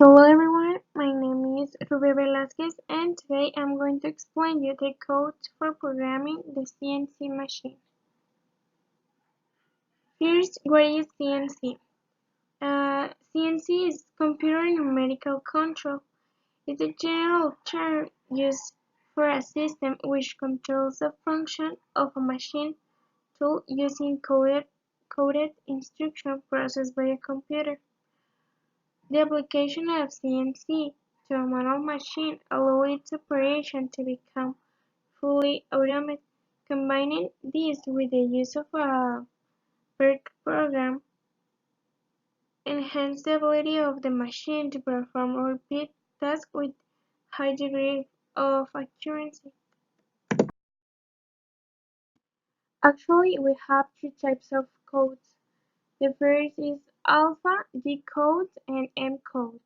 Hello everyone, my name is Rubén Velasquez and today I'm going to explain you the code for programming the CNC machine. First, what is CNC? CNC is computer numerical control. It's a general term used for a system which controls the function of a machine tool using coded instruction processed by a computer. The application of CNC to a manual machine allows its operation to become fully automated. Combining this with the use of a work program enhances the ability of the machine to perform or repeat tasks with high degree of accuracy. Actually, we have three types of codes. The first is alpha, G codes, and M codes.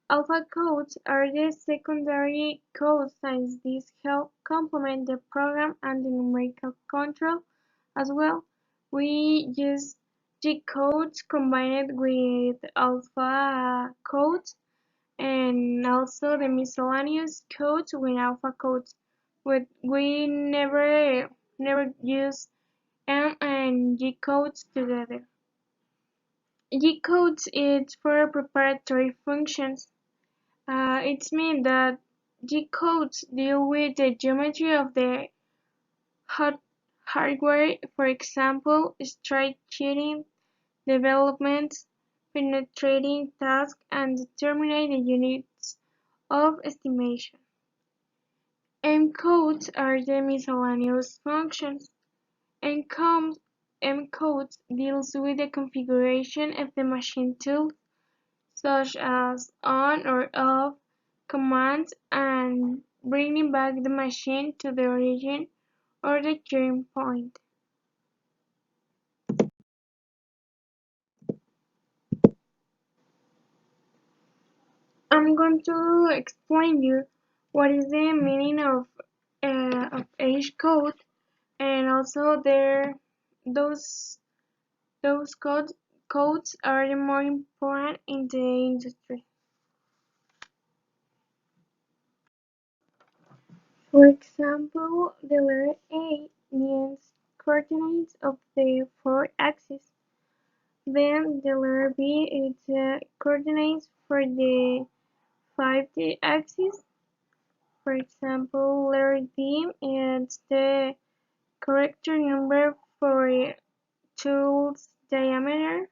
Alpha codes are the secondary codes since these help complement the program and the numerical control as well. We use G codes combined with alpha codes and also the miscellaneous codes with alpha codes. But we never use M and G codes together. G codes is for preparatory functions. It means that G-codes deal with the geometry of the hardware, for example, straight shooting, development, penetrating tasks, and determining the units of estimation. M-codes are the miscellaneous functions. M-codes deals with the configuration of the machine tool, such as on or off commands and bringing back the machine to the origin or the current point. I'm going to explain you what is the meaning of each code and also those codes are the more important in the industry. For example, the letter A means coordinates of the 4-axis. Then the letter B is the coordinates for the 5D axis. For example, letter D is the correct number for tool's diameter.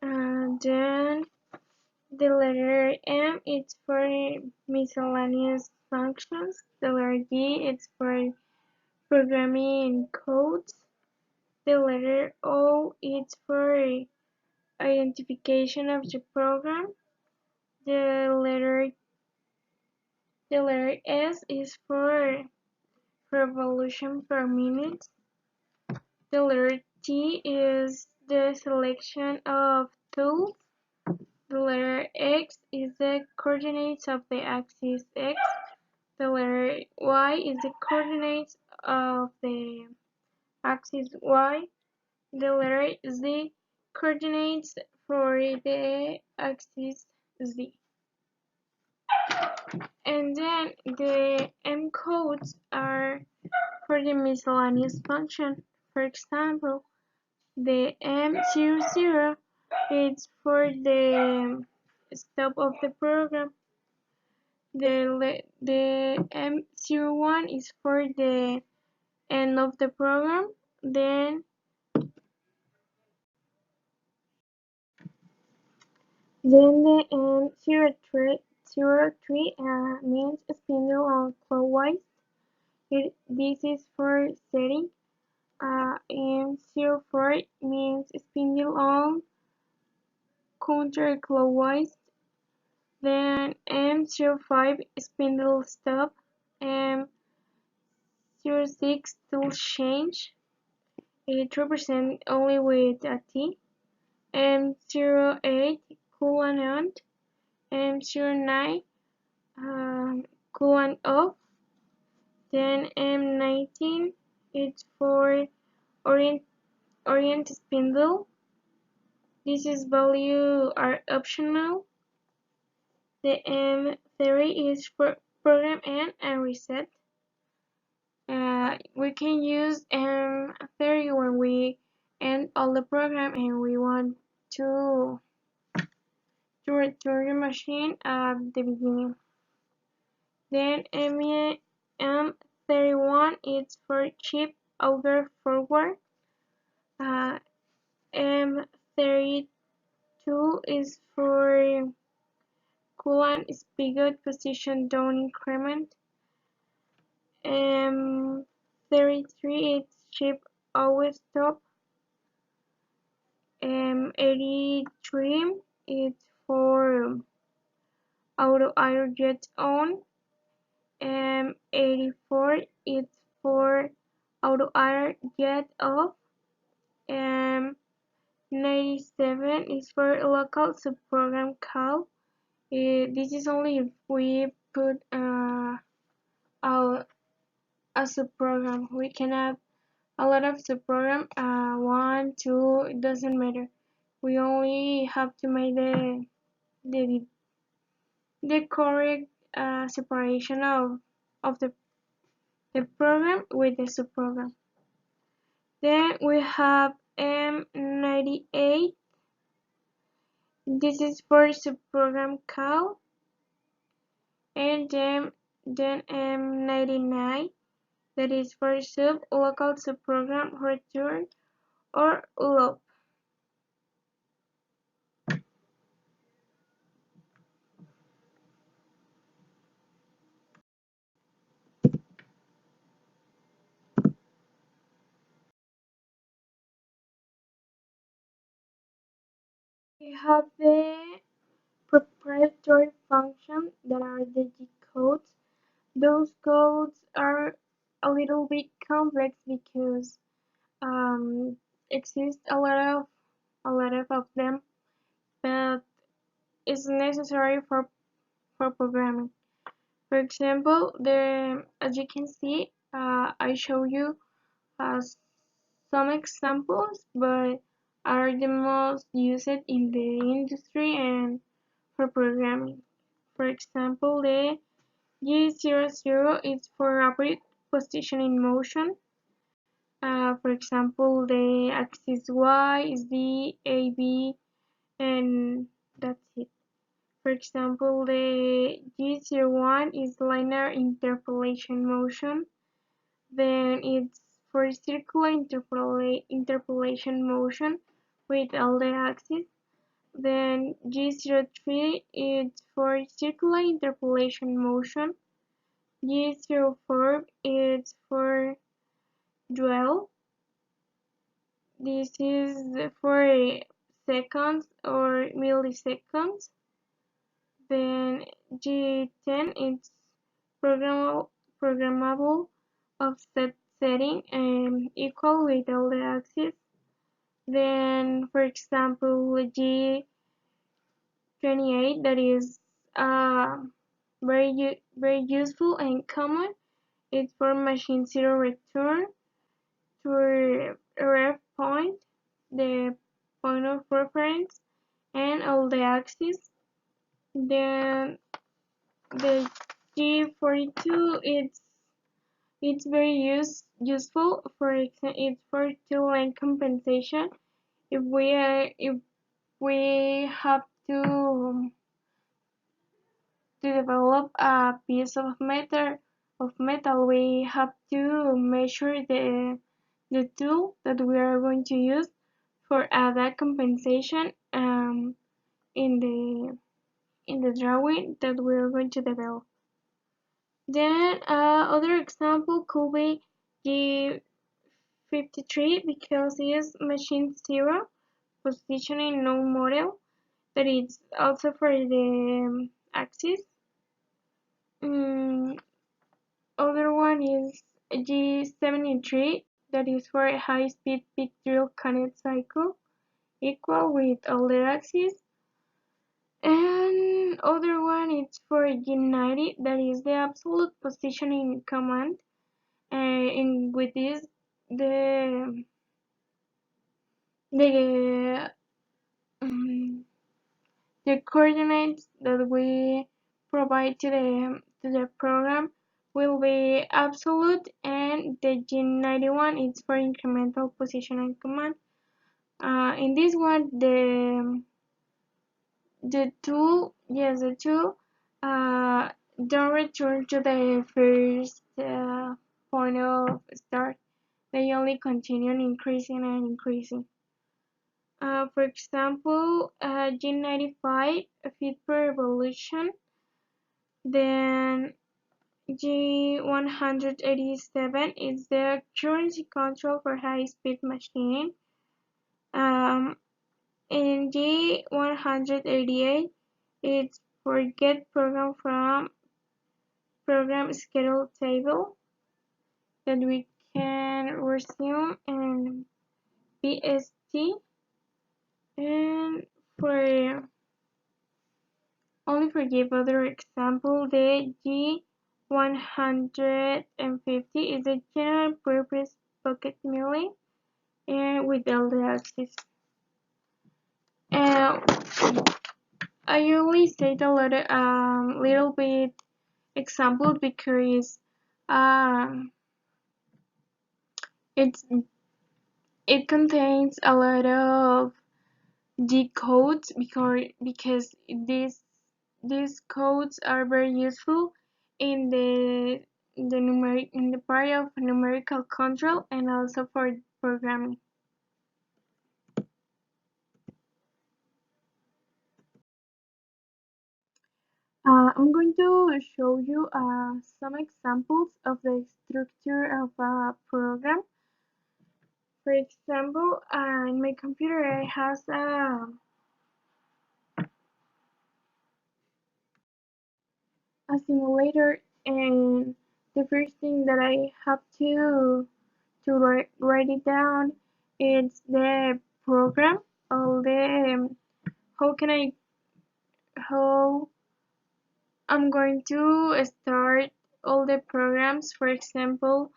And then the letter M is for miscellaneous functions. The letter D is for programming codes. The letter O is for identification of the program. The letter S is for revolution per minute. The letter T is the selection of tools. The letter X is the coordinates of the axis X. The letter Y is the coordinates of the axis Y. The letter Z coordinates for the axis Z. And then the M codes are for the miscellaneous function. For example, the M00 is for the stop of the program. The M01 is for the end of the program. Then the M03 means spindle on clockwise. This is for setting. M04 means spindle on counterclockwise. Then M05 spindle stop. M06 tool change. It represents only with a T. M08 cool and on. M09 cool and off. Then M19 it's for orient spindle. These values are optional. The M theory is for program end and reset. We can use M theory when we end all the program and we want to return the machine at the beginning. Then M31 is for chip over forward. M32 is for coolant spigot position down increment. M33 is chip always stop. M83 is for auto air jet on. M84 is for auto air jet off. M97 is for local subprogram call. This is only if we put a subprogram. We can add a lot of subprogram, one, two, it doesn't matter. We only have to make the, the correct separation of the program with the subprogram. Then we have M98. This is for subprogram call. And then M99. That is for local subprogram return or loop. We have the proprietary functions that are the G codes. Those codes are a little bit complex because exist a lot of them, but it's necessary for programming. For example, as you can see, I show you uh, some examples, but are the most used in the industry and for programming. For example, the G00 is for rapid position in motion. For example, the axis Y is the AB, and that's it. For example, the G01 is linear interpolation motion. Then it's for circular interpolation motion with all the axes. Then G03 is for circular interpolation motion. G04 is for dwell. This is for seconds or milliseconds. Then G10 is programmable offset setting and equal with all the axes. Then, for example, G28, that is very useful and common. It's for machine zero return to a ref point, the point of reference, and all the axes. Then the G42, it's very useful for it's for tool length compensation. If we have to develop a piece of metal, we have to measure the tool that we are going to use for that compensation in the drawing that we are going to develop. Then other example could be G53 because it is machine zero positioning no model, that is also for the axis. Other one is G73, that is for a high-speed peak drill connect cycle, equal with all the axes. And other one is for G90, that is the absolute positioning command. And with this, the the um, the coordinates that we provided to the program will be absolute, and the G91 is for incremental position and command. In this one, the tool don't return to the first point of start. They only continue increasing and increasing. For example, G95 feet per revolution, then G187 is the currency control for high-speed machining. In G188, it's for get program from program schedule table that we can resume and BST, and for only for give other example, the G150 is a general purpose pocket milling and with all the axis. And I only said a little bit example because um, it's it contains a lot of G codes because these codes are very useful in the part of numerical control and also for programming. I'm going to show you some examples of the structure of a program. For example, in my computer I have a simulator, and the first thing that I have to write it down is the program. All the how can I how I'm going to start all the programs. For example,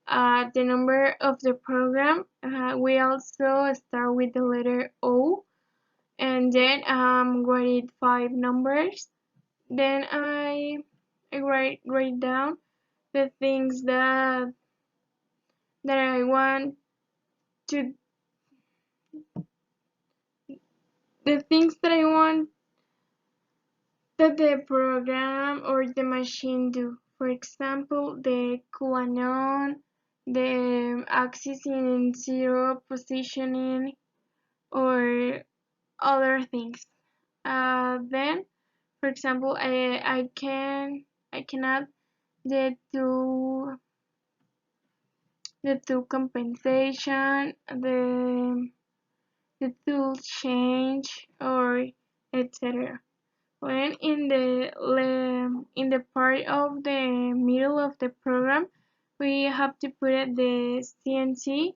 the number of the program. We also start with the letter O, and then write 5 numbers. Then I write down the things that I want to the things that I want that the program or the machine do. For example, the QAnon, the axis in zero positioning, or other things. Then, for example, I can add the two compensation, the tool change, or etc. When in the part of the middle of the program, we have to put the CNC,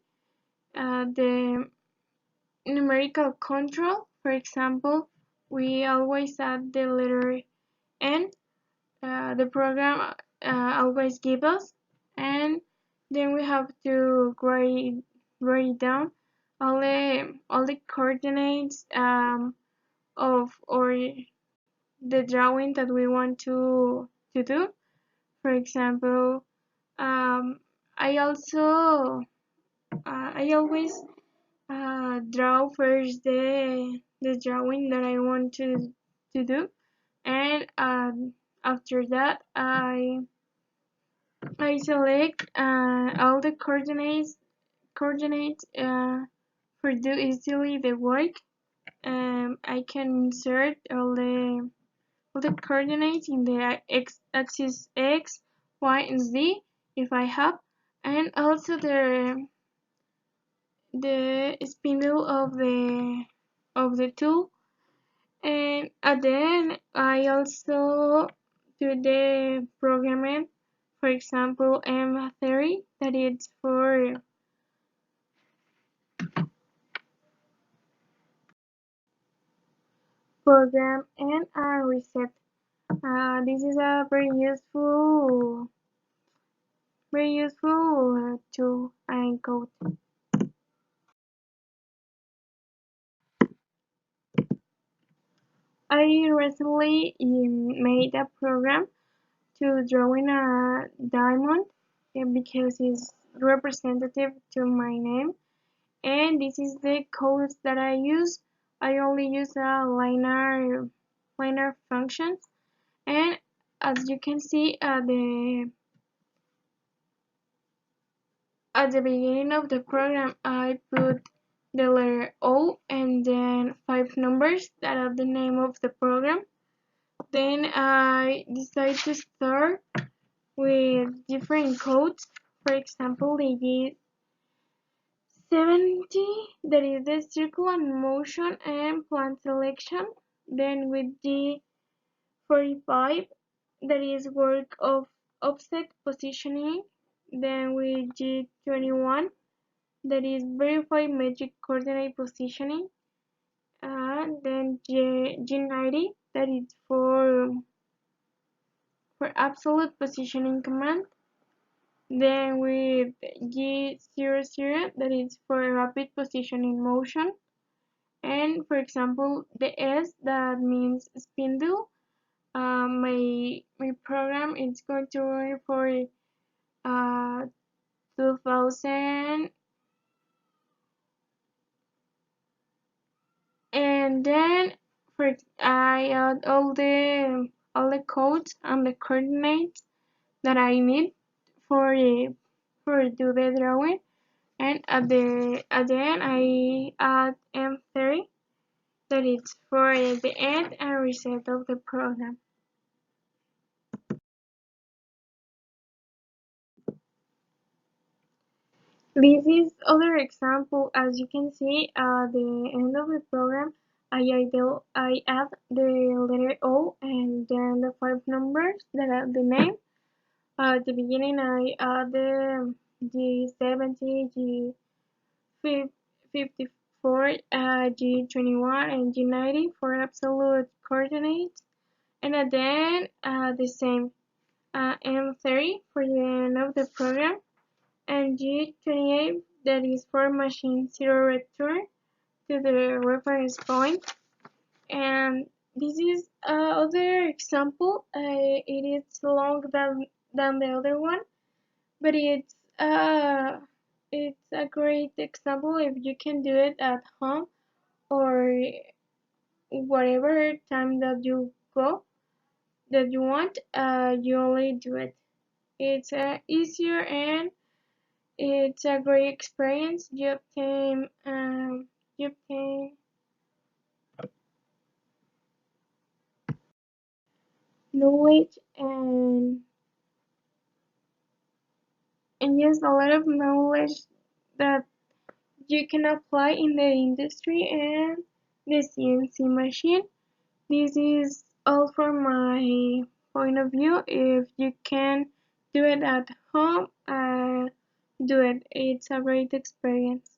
the numerical control. For example, we always add the letter N, the program always gives us, and then we have to write down all the coordinates of or the drawing that we want to do. For example, I also I always draw first the drawing that I want to do, and after that I select all the coordinates for do easily the work. I can insert all the coordinates in the x-axis x, y, and z if I have, and also the spindle of the tool. And at the end, I also do the programming. For example, M30 that is for program and reset. This is a very useful tool and code. I recently made a program to drawing a diamond because it's representative to my name, and this is the codes that I use. I only use a liner functions, and as you can see at the beginning of the program, I put the letter O and then 5 numbers that are the name of the program. Then I decide to start with different codes. For example, the G70, that is the circle and motion and plant selection. Then with G45, that is work of offset positioning. Then with G21, that is verify metric coordinate positioning. And then G90, that is for absolute positioning command. Then with G00, that is for rapid positioning motion. And for example, the S, that means spindle. My program is going to run for 2000, and then for I add all the codes and the coordinates that I need for do the drawing. And at the end I add M30, that is for the end and reset of the program. This is other example. As you can see at the end of the program, I add the letter O and then the 5 numbers that are the name. At the beginning I add the G70, G54, G21 and G90 for absolute coordinates. And then the same M30 for the end of the program, and G28, that is for machine zero return to the reference point. And this is other example. It is long than the other one, but it's a great example if you can do it at home or whatever time that you go that you want. You only do it. It's easier and it's a great experience. You obtain knowledge and yes, a lot of knowledge that you can apply in the industry and the CNC machine. This is all from my point of view. If you can do it at home, do it. It's a great experience.